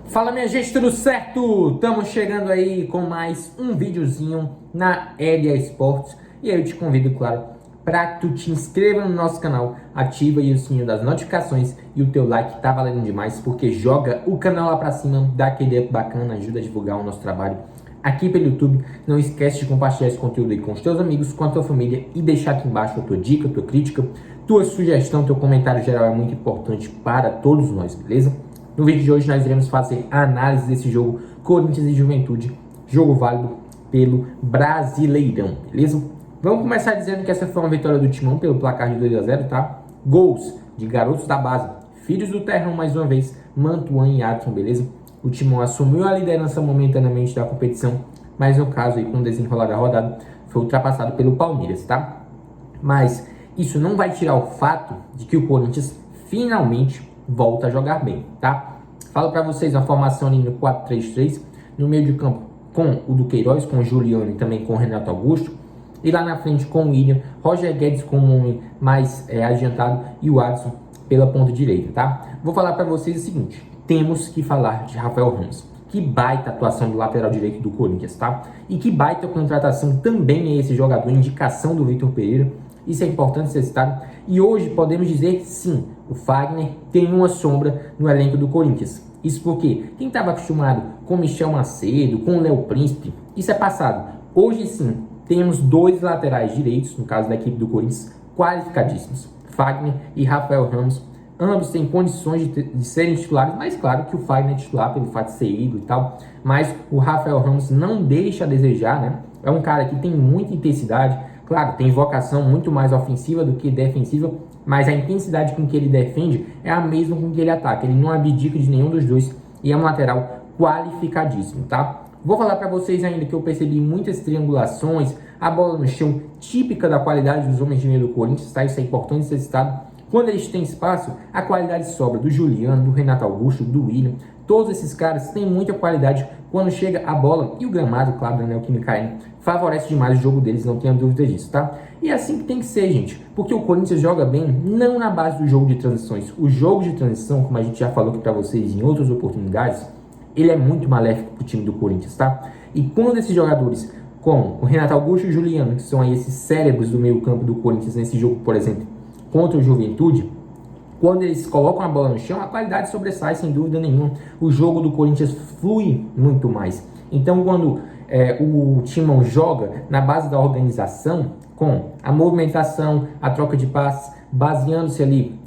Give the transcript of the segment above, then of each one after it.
Fala minha gente, tudo certo? Estamos chegando aí com mais um videozinho na LA Esportes. E aí eu te convido, claro, para que tu te inscreva no nosso canal, ativa aí o sininho das notificações e o teu like tá valendo demais, porque joga o canal lá pra cima, dá aquele up bacana, ajuda a divulgar o nosso trabalho aqui pelo YouTube. Não esquece de compartilhar esse conteúdo aí com os teus amigos, com a tua família e deixar aqui embaixo a tua dica, a tua crítica, tua sugestão, teu comentário geral é muito importante para todos nós, beleza? No vídeo de hoje nós iremos fazer a análise desse jogo Corinthians e Juventude, jogo válido pelo Brasileirão, beleza? Vamos começar dizendo que essa foi uma vitória do Timão pelo placar de 2-0, tá? Gols de garotos da base, filhos do Terrão mais uma vez, Mantuan e Adson, beleza? O Timão assumiu a liderança momentaneamente da competição, mas no caso aí com o desenrolar da rodada foi ultrapassado pelo Palmeiras, tá? Mas isso não vai tirar o fato de que o Corinthians finalmente volta a jogar bem, tá? Falo para vocês a formação ali no 4-3-3, no meio de campo com o Duqueiroz, com o Juliano e também com o Renato Augusto, e lá na frente com o William, Roger Guedes como um homem mais adiantado e o Adson pela ponta direita, tá? Vou falar para vocês o seguinte, temos que falar de Rafael Ramos. Que baita atuação do lateral direito do Corinthians, tá? E que baita contratação também é esse jogador, indicação do Vitor Pereira. Isso é importante ser citado. E hoje podemos dizer que sim, o Fagner tem uma sombra no elenco do Corinthians. Isso porque quem estava acostumado com Michel Macedo, com o Léo Príncipe, isso é passado. Hoje sim, temos dois laterais direitos, no caso da equipe do Corinthians, qualificadíssimos. Fagner e Rafael Ramos. Ambos têm condições de serem titulares, mas claro que o Fagner é titular pelo fato de ser ídolo e tal. Mas o Rafael Ramos não deixa a desejar, né? É um cara que tem muita intensidade. Claro, tem vocação muito mais ofensiva do que defensiva, mas a intensidade com que ele defende é a mesma com que ele ataca. Ele não abdica de nenhum dos dois e é um lateral qualificadíssimo, tá? Vou falar para vocês ainda que eu percebi muitas triangulações, a bola no chão, típica da qualidade dos homens de meio do Corinthians, tá? Isso é importante ser citado. Quando eles têm espaço, a qualidade sobra do Juliano, do Renato Augusto, do William. Todos esses caras têm muita qualidade quando chega a bola. E o gramado, claro, da Neoquímica Arena, favorece demais o jogo deles, não tenha dúvida disso, tá? E é assim que tem que ser, gente. Porque o Corinthians joga bem, não na base do jogo de transições. O jogo de transição, como a gente já falou aqui pra vocês em outras oportunidades, ele é muito maléfico pro time do Corinthians, tá? E quando esses jogadores, como o Renato Augusto e o Juliano, que são aí esses cérebros do meio campo do Corinthians nesse jogo, por exemplo, contra o Juventude, quando eles colocam a bola no chão, a qualidade sobressai sem dúvida nenhuma. O jogo do Corinthians flui muito mais. Então, quando o Timão joga na base da organização, com a movimentação, a troca de passes, baseando-se ali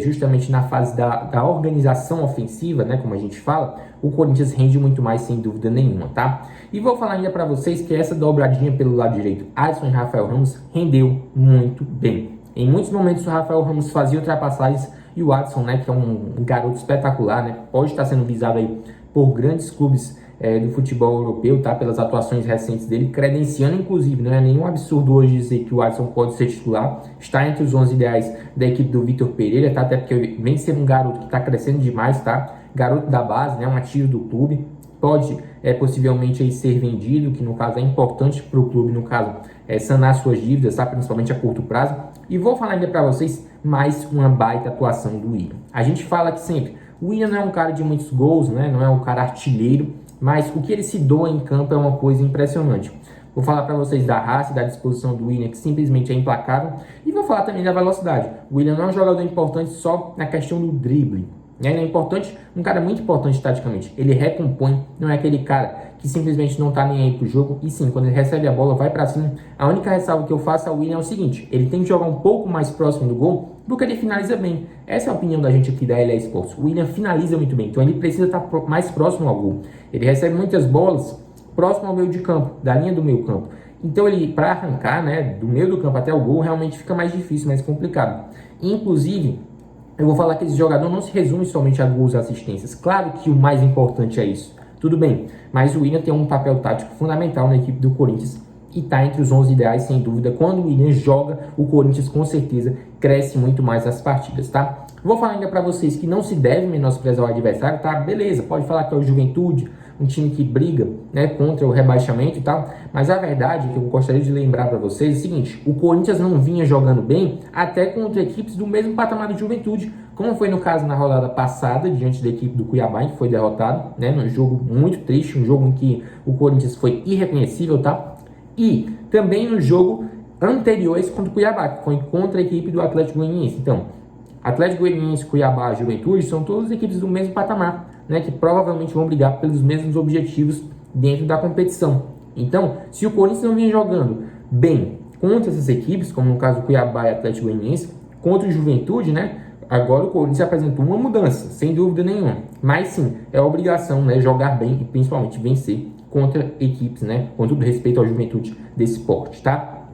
justamente na fase da organização ofensiva, né, como a gente fala, o Corinthians rende muito mais sem dúvida nenhuma, tá? E vou falar ainda para vocês que essa dobradinha pelo lado direito, Adson e Rafael Ramos, rendeu muito bem. Em muitos momentos o Rafael Ramos fazia ultrapassagens e o Adson, né, que é um garoto espetacular, né, pode estar sendo visado aí por grandes clubes do futebol europeu, tá, pelas atuações recentes dele, credenciando inclusive, não é nenhum absurdo hoje dizer que o Adson pode ser titular, está entre os 11 ideais da equipe do Vitor Pereira, tá, até porque vem ser um garoto que está crescendo demais, tá, garoto da base, né, um ativo do clube, pode possivelmente aí ser vendido, que no caso é importante para o clube, no caso, sanar suas dívidas, tá? Principalmente a curto prazo. E vou falar ainda para vocês mais uma baita atuação do William. A gente fala que sempre, o William não é um cara de muitos gols, né? Não é um cara artilheiro, mas o que ele se doa em campo é uma coisa impressionante. Vou falar para vocês da raça e da disposição do William, que simplesmente é implacável. E vou falar também da velocidade. O William não é um jogador importante só na questão do drible. Ele é importante, um cara muito importante taticamente. Ele recompõe, não é aquele cara que simplesmente não tá nem aí pro jogo. E sim, quando ele recebe a bola, vai para cima. A única ressalva que eu faço ao William é o seguinte: ele tem que jogar um pouco mais próximo do gol, porque ele finaliza bem. Essa é a opinião da gente aqui da LA Sports. O William finaliza muito bem, então ele precisa estar mais próximo ao gol. Ele recebe muitas bolas próximo ao meio de campo, da linha do meio campo. Então ele, para arrancar, né, do meio do campo até o gol, realmente fica mais difícil, mais complicado. Inclusive, eu vou falar que esse jogador não se resume somente a gols e assistências. Claro que o mais importante é isso. Tudo bem, mas o William tem um papel tático fundamental na equipe do Corinthians e está entre os 11 ideais, sem dúvida. Quando o William joga, o Corinthians com certeza cresce muito mais as partidas, tá? Vou falar ainda para vocês que não se deve menosprezar o adversário, tá? Beleza, pode falar que é o Juventude, um time que briga, né, contra o rebaixamento e tal, mas a verdade que eu gostaria de lembrar para vocês é o seguinte: o Corinthians não vinha jogando bem até contra equipes do mesmo patamar do Juventude. como foi no caso na rodada passada, diante da equipe do Cuiabá, que foi derrotado, né, num jogo muito triste, um jogo em que o Corinthians foi irreconhecível, tá? E também no jogo anterior a esse contra o Cuiabá, que foi contra a equipe do Atlético Goianiense. Então, Atlético Goianiense, Cuiabá, Juventude são todas equipes do mesmo patamar, né, que provavelmente vão brigar pelos mesmos objetivos dentro da competição. Então, se o Corinthians não vinha jogando bem contra essas equipes, como no caso do Cuiabá e Atlético Goianiense, contra o Juventude, né, agora o Corinthians apresentou uma mudança, sem dúvida nenhuma. Mas sim, é obrigação, né, jogar bem e principalmente vencer contra equipes, né, com todo respeito ao Juventude desse porte, tá?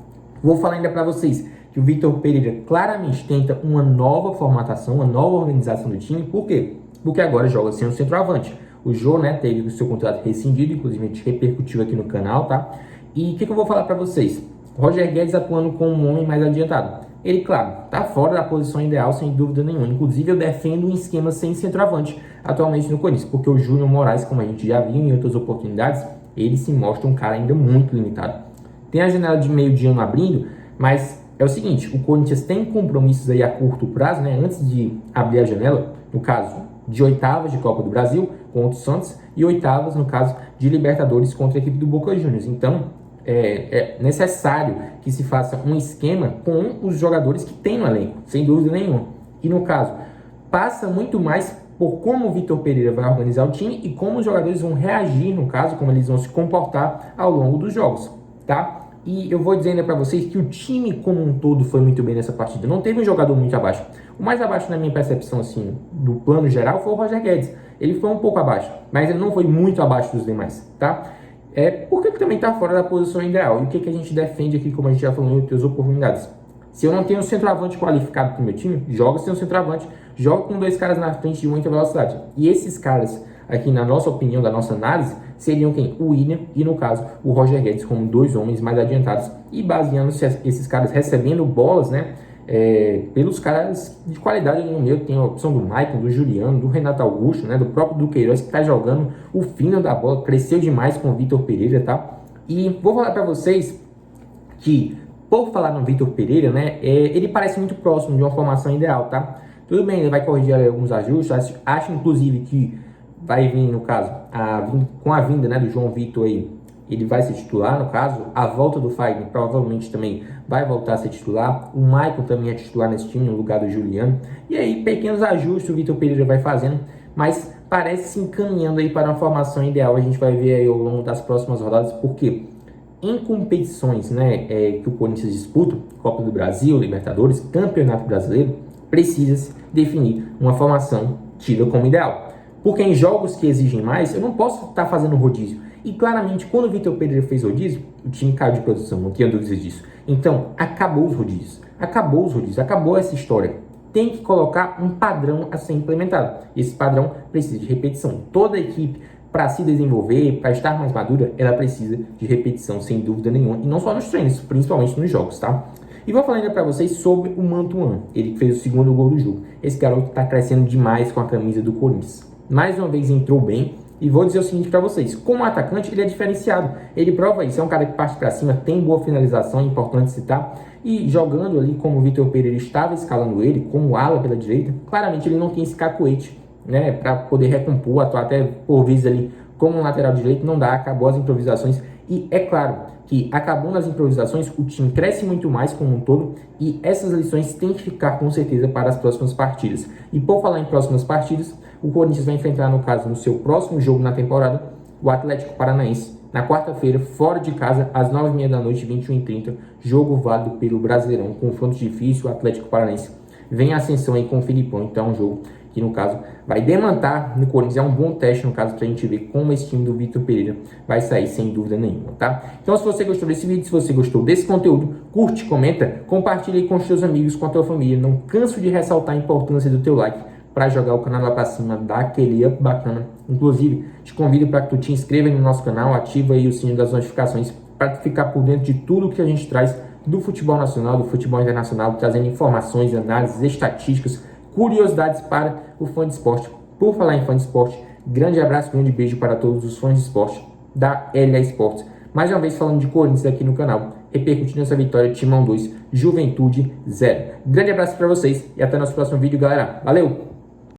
Vou falar ainda para vocês que o Vitor Pereira claramente tenta uma nova formatação, uma nova organização do time. Por quê? Porque agora joga sem um centroavante. O Jô, né, teve o seu contrato rescindido, inclusive a gente repercutiu aqui no canal, tá? E o que eu vou falar para vocês? Roger Guedes atuando como um homem mais adiantado. Ele, claro, tá fora da posição ideal, sem dúvida nenhuma. Inclusive, eu defendo um esquema sem centroavante atualmente no Corinthians, porque o Júnior Moraes, como a gente já viu em outras oportunidades, ele se mostra um cara ainda muito limitado. Tem a janela de meio de ano abrindo, mas é o seguinte, o Corinthians tem compromissos aí a curto prazo, né, antes de abrir a janela, no caso de oitavas de Copa do Brasil contra o Santos e oitavas, no caso, de Libertadores contra a equipe do Boca Juniors. Então, é necessário que se faça um esquema com os jogadores que tem no elenco, sem dúvida nenhuma. E no caso, passa muito mais por como o Vitor Pereira vai organizar o time e como os jogadores vão reagir, no caso, como eles vão se comportar ao longo dos jogos, tá? E eu vou dizer ainda para vocês que o time como um todo foi muito bem nessa partida. Não teve um jogador muito abaixo. O mais abaixo na minha percepção, assim, do plano geral, foi o Roger Guedes. Ele foi um pouco abaixo, mas ele não foi muito abaixo dos demais, tá? Porque ele também está fora da posição ideal. E o que a gente defende aqui, como a gente já falou em outras oportunidades? Se eu não tenho um centroavante qualificado para o meu time, joga sem um centroavante, joga com dois caras na frente de muita velocidade. E esses caras, aqui na nossa opinião, da nossa análise, seriam quem? O William e, no caso, o Roger Guedes, como dois homens mais adiantados. E baseando-se esses caras recebendo bolas, né? Pelos caras de qualidade no meio, tem a opção do Maicon, do Juliano, do Renato Augusto, né, do próprio Duqueiroz, que está jogando o fino da bola, cresceu demais com o Vitor Pereira, tá? E vou falar para vocês que, por falar no Vitor Pereira, né, ele parece muito próximo de uma formação ideal, tá? Tudo bem, ele vai corrigir alguns ajustes, acho inclusive que vai vir, no caso, com a vinda, né, do João Vitor aí, ele vai ser titular, no caso, a volta do Fagner provavelmente também vai voltar a ser titular, o Maicon também é titular nesse time, no lugar do Juliano, e aí pequenos ajustes o Vitor Pereira vai fazendo, mas parece se encaminhando aí para uma formação ideal. A gente vai ver aí ao longo das próximas rodadas, porque em competições, né, que o Corinthians disputa, Copa do Brasil, Libertadores, Campeonato Brasileiro, precisa-se definir uma formação tida como ideal, porque em jogos que exigem mais, eu não posso estar fazendo rodízio. E claramente, quando o Vitor Pereira fez rodízio, o time caiu de produção, não tinha dúvidas disso. Então, acabou os rodízios, acabou essa história. Tem que colocar um padrão a ser implementado. Esse padrão precisa de repetição. Toda equipe, para se desenvolver, para estar mais madura, ela precisa de repetição, sem dúvida nenhuma. E não só nos treinos, principalmente nos jogos, tá? E vou falar ainda para vocês sobre o Mantuan, ele que fez o segundo gol do jogo. Esse garoto está crescendo demais com a camisa do Corinthians. Mais uma vez entrou bem. E vou dizer o seguinte para vocês, como atacante ele é diferenciado, ele prova isso, é um cara que parte para cima, tem boa finalização, é importante citar, e jogando ali como o Vitor Pereira estava escalando ele, como ala pela direita, claramente ele não tem esse cacoete, né, para poder recompor, atuar até por vezes ali como um lateral direito, não dá, acabou as improvisações, e é claro que acabando as improvisações, o time cresce muito mais como um todo, e essas lições têm que ficar com certeza para as próximas partidas. E por falar em próximas partidas, o Corinthians vai enfrentar, no caso, no seu próximo jogo na temporada, o Atlético Paranaense, na quarta-feira, fora de casa, às 9h30 da noite, 21h30, jogo válido pelo Brasileirão, confronto difícil, o Atlético Paranaense vem a ascensão aí com o Filipão, então é um jogo que, no caso, vai demandar no Corinthians, é um bom teste, no caso, pra gente ver como esse time do Vitor Pereira vai sair, sem dúvida nenhuma, tá? Então, se você gostou desse vídeo, se você gostou desse conteúdo, curte, comenta, compartilha aí com os seus amigos, com a tua família, não canso de ressaltar a importância do teu like, para jogar o canal lá para cima, dar aquele up bacana. Inclusive, te convido para que tu te inscreva no nosso canal, ativa aí o sininho das notificações para ficar por dentro de tudo que a gente traz do futebol nacional, do futebol internacional, trazendo informações, análises, estatísticas, curiosidades para o fã de esporte. Por falar em fã de esporte, grande abraço, grande beijo para todos os fãs de esporte da LA Esportes. Mais uma vez falando de Corinthians aqui no canal. repercutindo essa vitória, Timão 2, Juventude 0. Grande abraço para vocês e até nosso próximo vídeo, galera. Valeu!